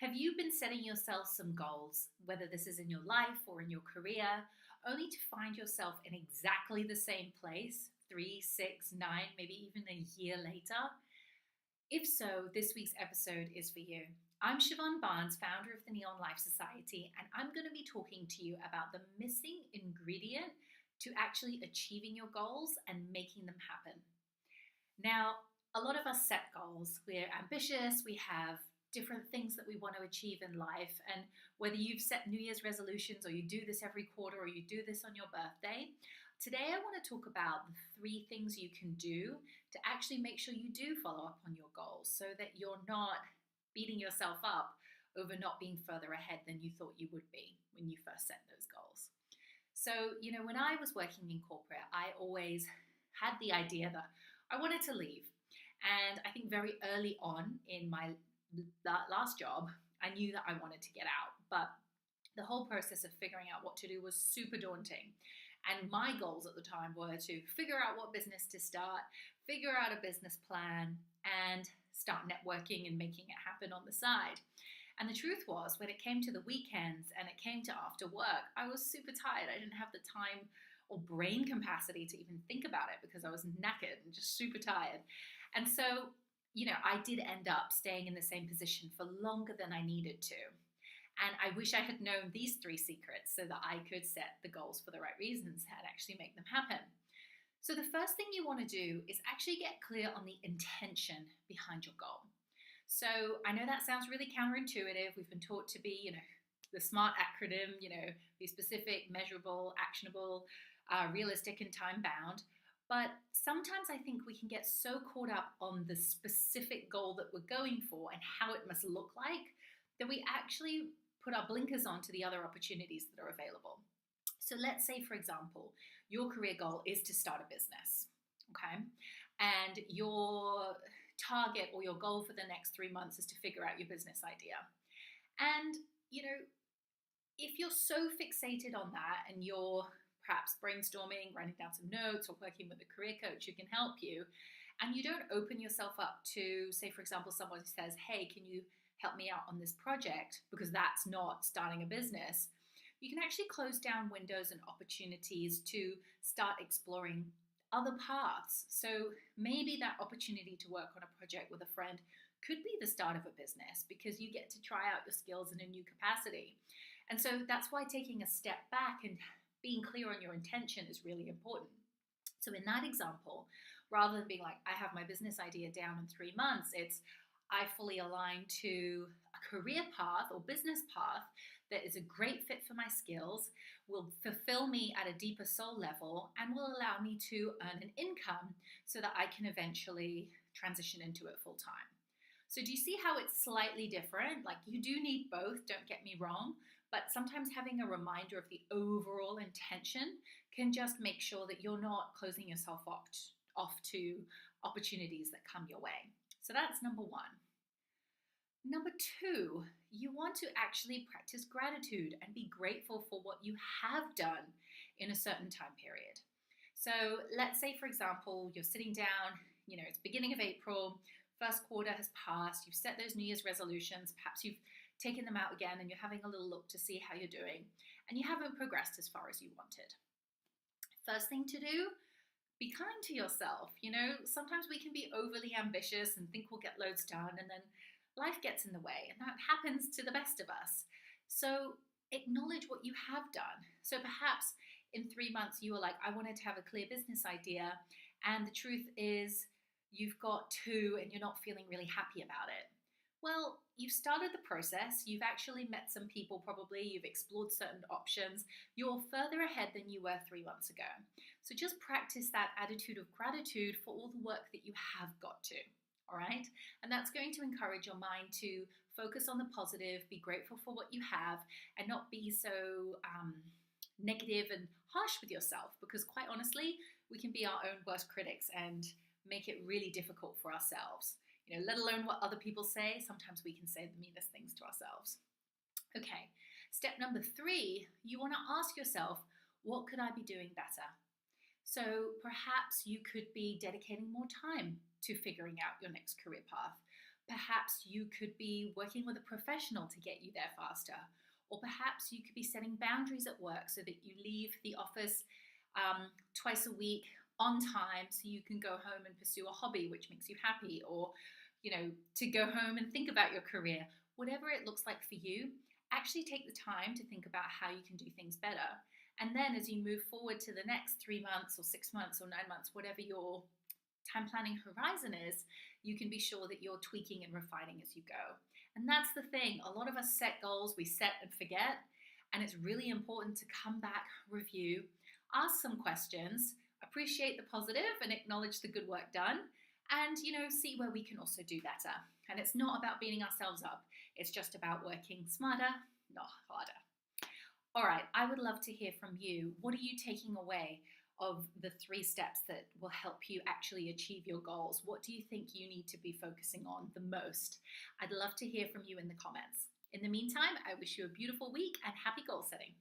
Have you been setting yourself some goals, whether this is in your life or in your career, only to find yourself in exactly the same place 3, 6, 9, maybe even a year later? If so, this week's episode is for you. I'm Siobhan Barnes, founder of the Neon Life Society, and I'm going to be talking to you about the missing ingredient to actually achieving your goals and making them happen. Now, a lot of us set goals. We're ambitious, we have different things that we want to achieve in life. And whether you've set New Year's resolutions or you do this every quarter or you do this on your birthday, today I want to talk about the 3 things you can do to actually make sure you do follow up on your goals so that you're not beating yourself up over not being further ahead than you thought you would be when you first set those goals. So, when I was working in corporate, I always had the idea that I wanted to leave. And I think very early on in my last job, I knew that I wanted to get out. But the whole process of figuring out what to do was super daunting. And my goals at the time were to figure out what business to start, figure out a business plan, and start networking and making it happen on the side. And the truth was, when it came to the weekends and it came to after work, I was super tired. I didn't have the time or brain capacity to even think about it because I was knackered and just super tired. And so, I did end up staying in the same position for longer than I needed to. And I wish I had known these 3 secrets so that I could set the goals for the right reasons and actually make them happen. So, the first thing you want to do is actually get clear on the intention behind your goal. So, I know that sounds really counterintuitive. We've been taught to be, the SMART acronym, be specific, measurable, actionable, realistic, and time bound. But sometimes I think we can get so caught up on the specific goal that we're going for and how it must look like that we actually put our blinkers on to the other opportunities that are available. So let's say, for example, your career goal is to start a business, okay? And your target or your goal for the next 3 months is to figure out your business idea. And, if you're so fixated on that and you're perhaps brainstorming, writing down some notes, or working with a career coach who can help you, and you don't open yourself up to, say, for example, someone who says, hey, can you help me out on this project? Because that's not starting a business. You can actually close down windows and opportunities to start exploring other paths. So maybe that opportunity to work on a project with a friend could be the start of a business because you get to try out your skills in a new capacity. And so that's why taking a step back and being clear on your intention is really important. So in that example, rather than being like, I have my business idea down in 3 months, it's I fully align to a career path or business path that is a great fit for my skills, will fulfill me at a deeper soul level, and will allow me to earn an income so that I can eventually transition into it full time. So do you see how it's slightly different? Like, you do need both, don't get me wrong, but sometimes having a reminder of the overall intention can just make sure that you're not closing yourself off to opportunities that come your way. So that's number 1. Number 2, you want to actually practice gratitude and be grateful for what you have done in a certain time period. So let's say, for example, you're sitting down, it's beginning of April, first quarter has passed, you've set those New Year's resolutions, perhaps you've taken them out again and you're having a little look to see how you're doing, and you haven't progressed as far as you wanted. First thing to do, be kind to yourself. Sometimes we can be overly ambitious and think we'll get loads done, and then life gets in the way, and that happens to the best of us. So acknowledge what you have done. So perhaps in 3 months you were like, I wanted to have a clear business idea, and the truth is you've got 2 and you're not feeling really happy about it. Well, you've started the process, you've actually met some people probably, you've explored certain options, you're further ahead than you were 3 months ago. So just practice that attitude of gratitude for all the work that you have got to, all right? And that's going to encourage your mind to focus on the positive, be grateful for what you have, and not be so negative and harsh with yourself, because quite honestly, we can be our own worst critics and make it really difficult for ourselves. Let alone what other people say, sometimes we can say the meanest things to ourselves. Okay, step number 3, you want to ask yourself, what could I be doing better? So perhaps you could be dedicating more time to figuring out your next career path. Perhaps you could be working with a professional to get you there faster. Or perhaps you could be setting boundaries at work so that you leave the office twice a week on time so you can go home and pursue a hobby which makes you happy, or to go home and think about your career. Whatever it looks like for you, actually take the time to think about how you can do things better. And then as you move forward to the next 3 months or 6 months or 9 months, whatever your time planning horizon is, you can be sure that you're tweaking and refining as you go. And that's the thing. A lot of us set goals, we set and forget. And it's really important to come back, review, ask some questions, appreciate the positive and acknowledge the good work done, and see where we can also do better. And it's not about beating ourselves up. It's just about working smarter, not harder. All right, I would love to hear from you. What are you taking away of the 3 steps that will help you actually achieve your goals? What do you think you need to be focusing on the most? I'd love to hear from you in the comments. In the meantime, I wish you a beautiful week and happy goal setting.